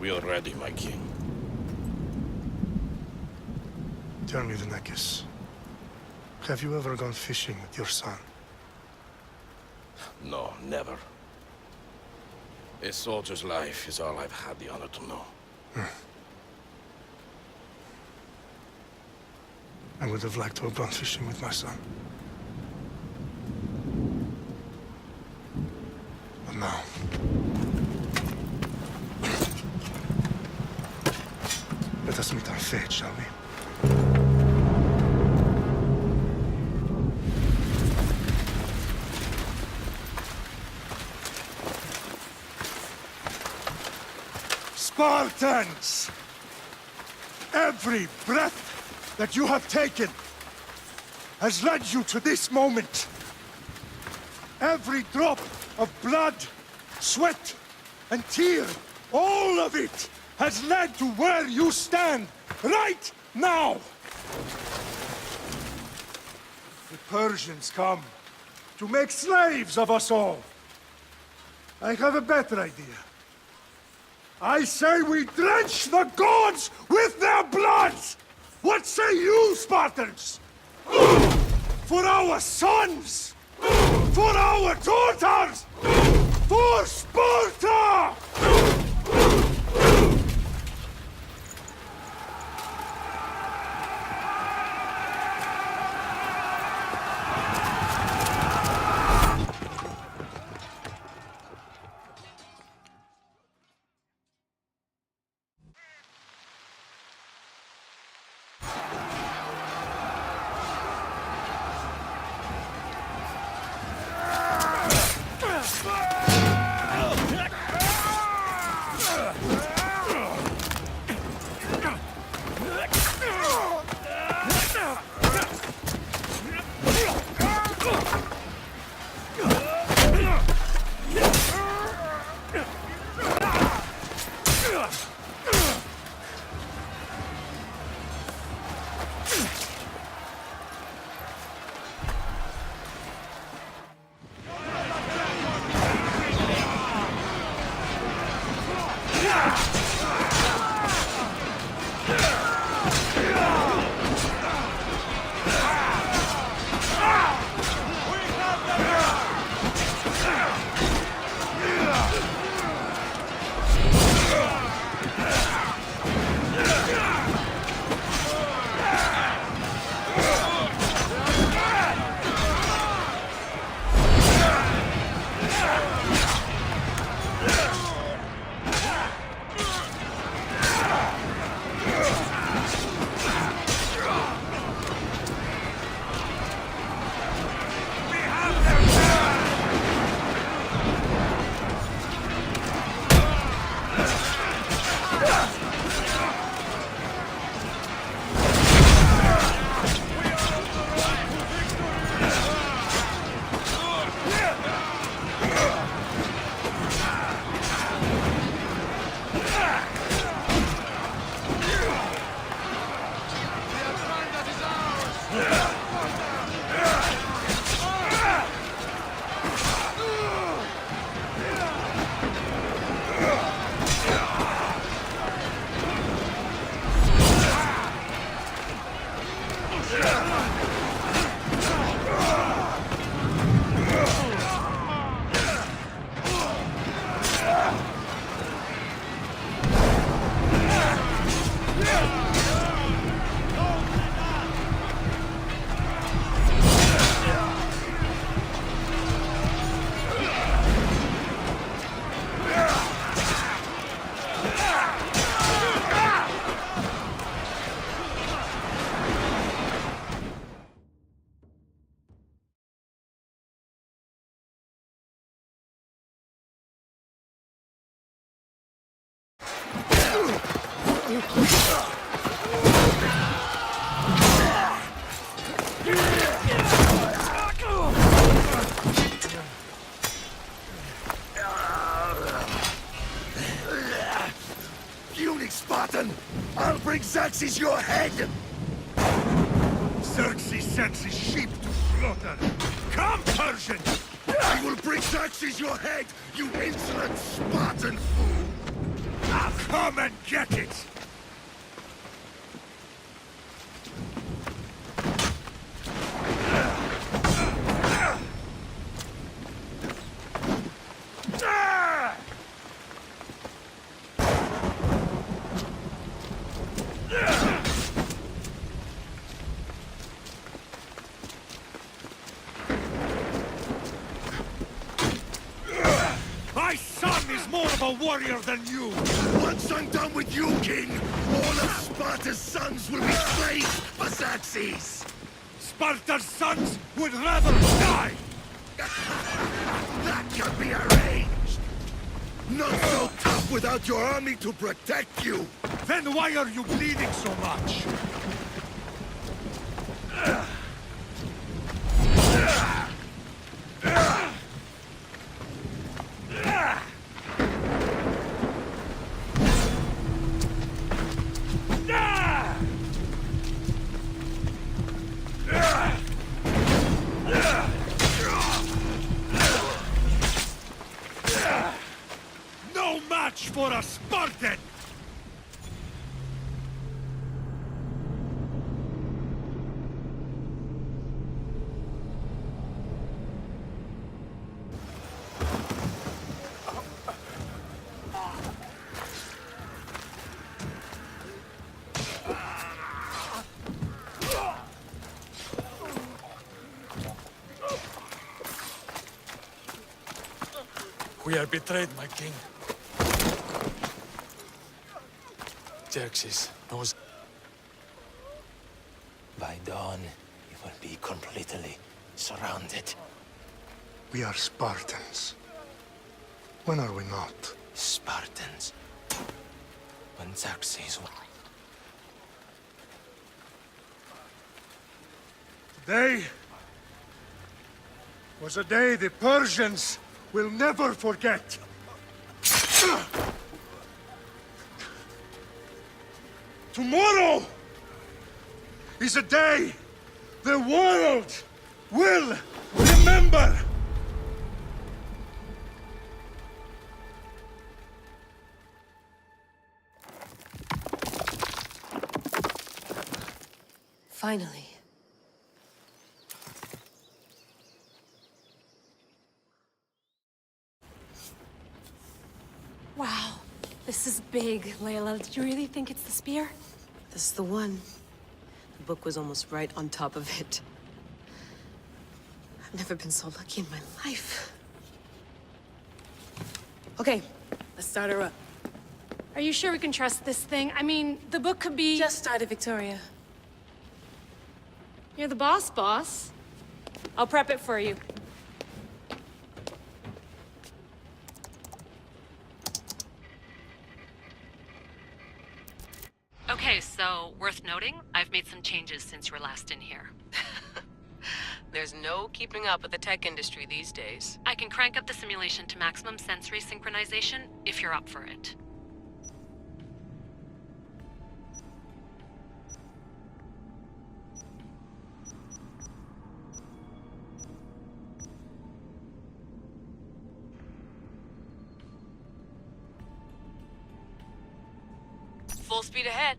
We are ready, my king. Tell me, Venekis, have you ever gone fishing with your son? No, never. A soldier's life is all I've had the honor to know. I would have liked to have gone fishing with my son. But now... Let us meet our fate, shall we? Spartans! Every breath that you have taken has led you to this moment. Every drop of blood, sweat, and tear, all of it has led to where you stand right now. The Persians come to make slaves of us all. I have a better idea. I say we drench the gods with their blood! What say you, Spartans? For our sons! For our daughters! For Sparta! Spartan! I'll bring Xerxes your head! Xerxes sends his sheep to slaughter. Come, Persian! I will bring Xerxes your head, you insolent Spartan fool! Come and get it! My son is more of a warrior than you! Once I'm done with you, King, all of Sparta's sons will be slaves for Xerxes! Sparta's sons would rather die! That can be arranged! Not so tough without your army to protect you! Then why are you bleeding so much? No match for a Spartan! We are betrayed, my king. Xerxes knows. By dawn, we will be completely surrounded. We are Spartans. When are we not? Spartans. When Xerxes... Today was a day the Persians will never forget. Tomorrow is a day the world will remember. Finally. Wow, this is big, Layla. Did you really think it's the spear? This is the one. The book was almost right on top of it. I've never been so lucky in my life. Okay, let's start her up. Are you sure we can trust this thing? I mean, the book could be... Just started, Victoria. You're the boss. I'll prep it for you. Okay, so worth noting, I've made some changes since you were last in here. There's no keeping up with the tech industry these days. I can crank up the simulation to maximum sensory synchronization if you're up for it. Full speed ahead.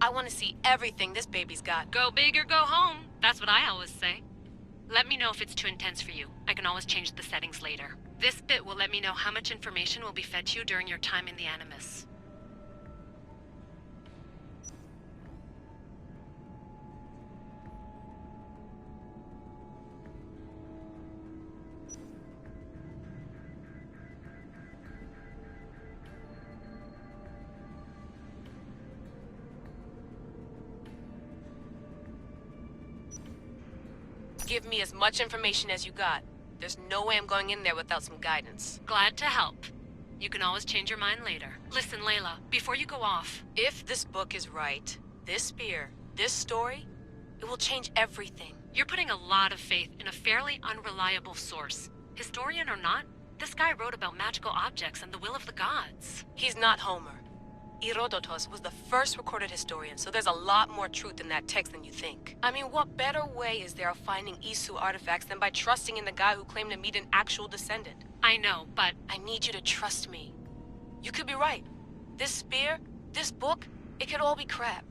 I want to see everything this baby's got. Go big or go home. That's what I always say. Let me know if it's too intense for you. I can always change the settings later. This bit will let me know how much information will be fed to you during your time in the Animus. Give me as much information as you got. There's no way I'm going in there without some guidance. Glad to help. You can always change your mind later. Listen, Layla, before you go off... If this book is right, this spear, this story, it will change everything. You're putting a lot of faith in a fairly unreliable source. Historian or not, this guy wrote about magical objects and the will of the gods. He's not Homer. Herodotus was the first recorded historian, so there's a lot more truth in that text than you think. I mean, what better way is there of finding Isu artifacts than by trusting in the guy who claimed to meet an actual descendant? I know, but... I need you to trust me. You could be right. This spear, this book, it could all be crap.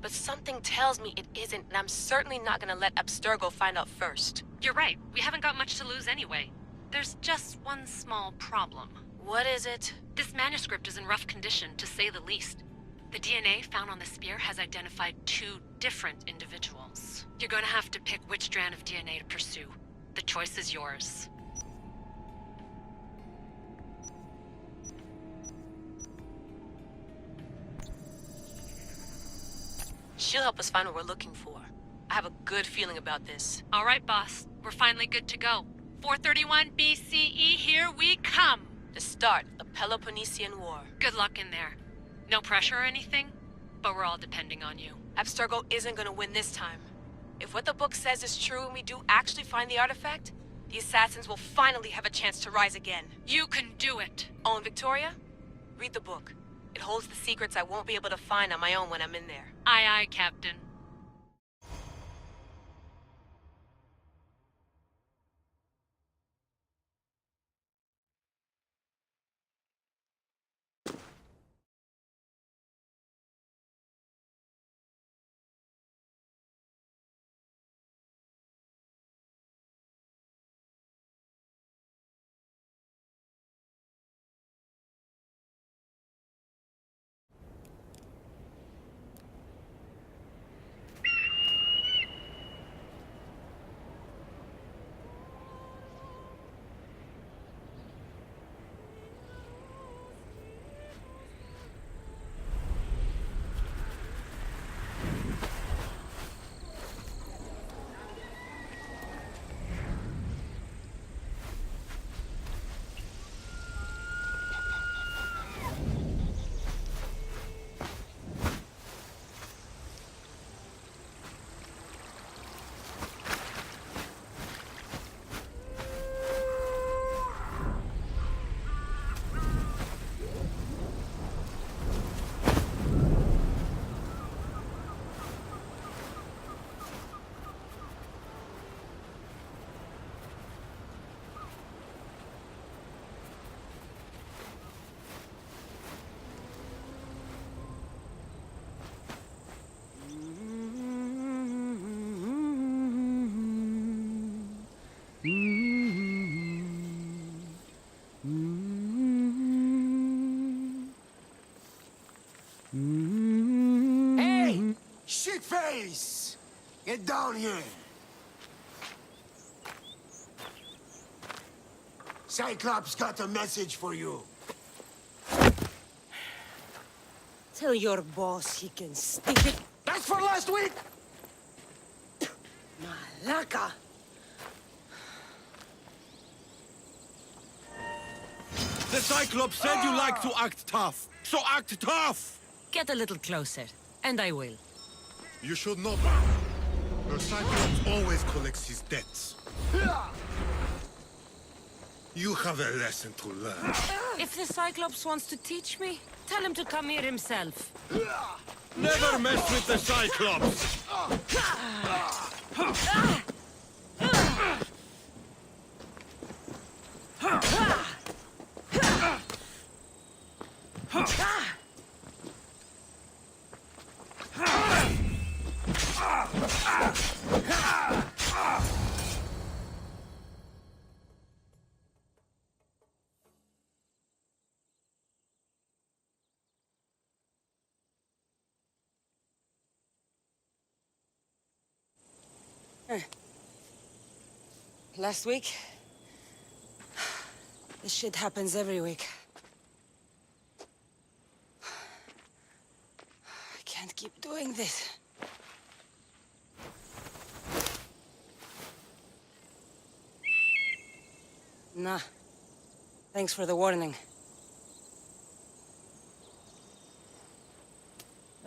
But something tells me it isn't, and I'm certainly not gonna let Abstergo find out first. You're right. We haven't got much to lose anyway. There's just one small problem. What is it? This manuscript is in rough condition, to say the least. The DNA found on the spear has identified 2 different individuals. You're gonna have to pick which strand of DNA to pursue. The choice is yours. She'll help us find what we're looking for. I have a good feeling about this. All right, boss. We're finally good to go. 431 BCE, here we come! The start of Peloponnesian War. Good luck in there. No pressure or anything, but we're all depending on you. Abstergo isn't gonna win this time. If what the book says is true and we do actually find the artifact, the assassins will finally have a chance to rise again. You can do it! Oh, and Victoria? Read the book. It holds the secrets I won't be able to find on my own when I'm in there. Aye, aye, Captain. Hey! Shitface! Get down here! Cyclops got a message for you. Tell your boss he can stick it. That's for last week! Malaka! The Cyclops said you like to act tough, so act tough! Get a little closer, and I will. You should know. The Cyclops always collects his debts. You have a lesson to learn. If the Cyclops wants to teach me, tell him to come here himself. Never mess with the Cyclops! Last week? This shit happens every week. I can't keep doing this. Nah. Thanks for the warning.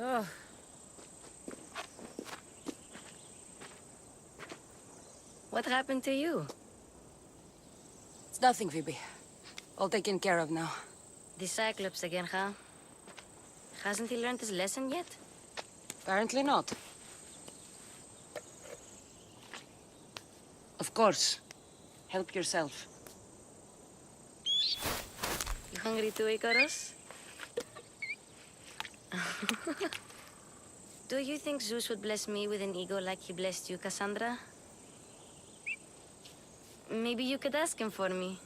Oh. What happened to you? It's nothing, Phoebe. All taken care of now. The Cyclops again, huh? Hasn't he learned his lesson yet? Apparently not. Of course. Help yourself. You hungry too, Icarus? Do you think Zeus would bless me with an ego like he blessed you, Cassandra? Maybe you could ask him for me.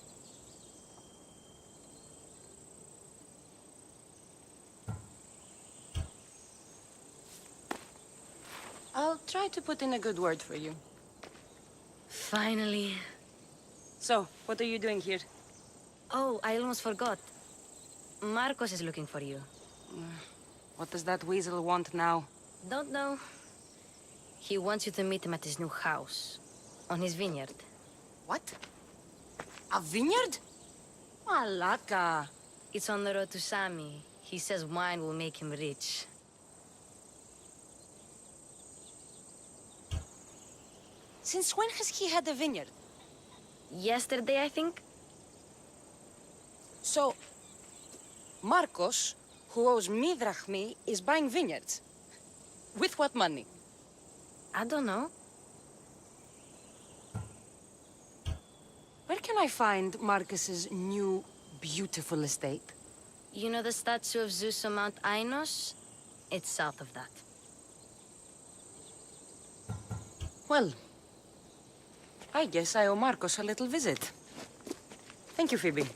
I'll try to put in a good word for you. Finally. So, what are you doing here? Oh, I almost forgot. Marcos is looking for you. What does that weasel want now? Don't know. He wants you to meet him at his new house. On his vineyard. What? A vineyard? Malaka. It's on the road to Sami. He says wine will make him rich. Since when has he had a vineyard? Yesterday, I think? So, Marcos, who owes me drachmi, is buying vineyards. With what money? I don't know. Where can I find Marcus's new, beautiful estate? You know the statue of Zeus on Mount Ainos? It's south of that. Well, I guess I owe Marcos a little visit. Thank you, Phoebe.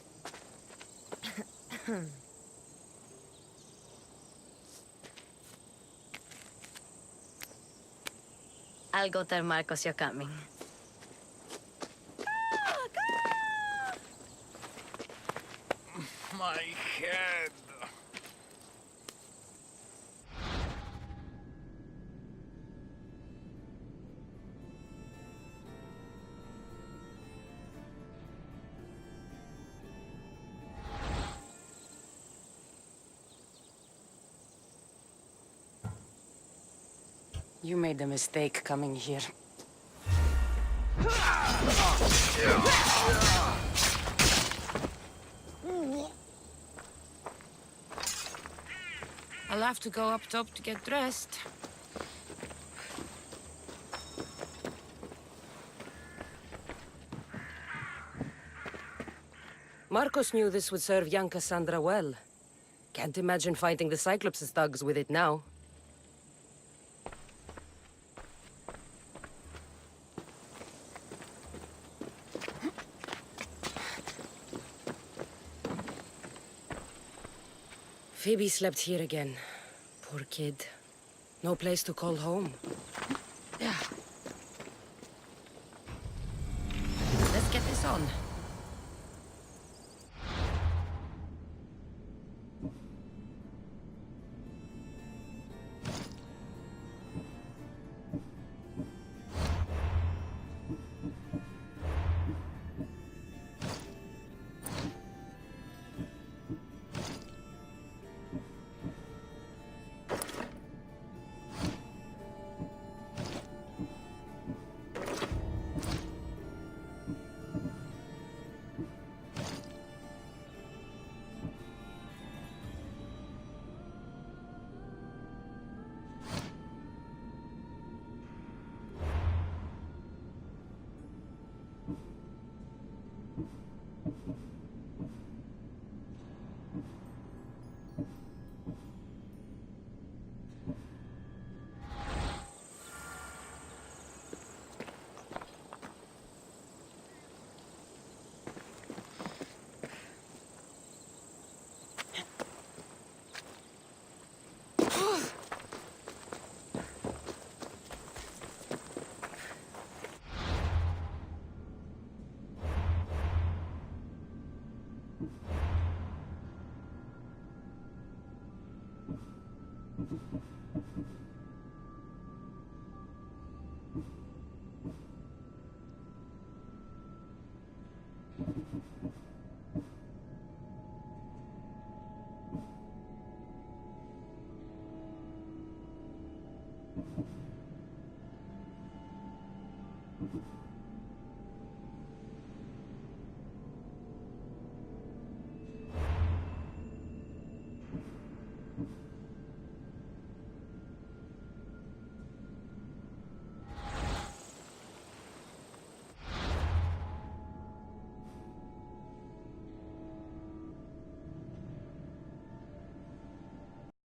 I'll go tell Marcos you're coming. My head. You made a mistake coming here. I'll have to go up top to get dressed. Marcos knew this would serve young Cassandra well. Can't imagine fighting the Cyclops' thugs with it now. Phoebe slept here again. Poor kid. No place to call home. Yeah. Let's get this on.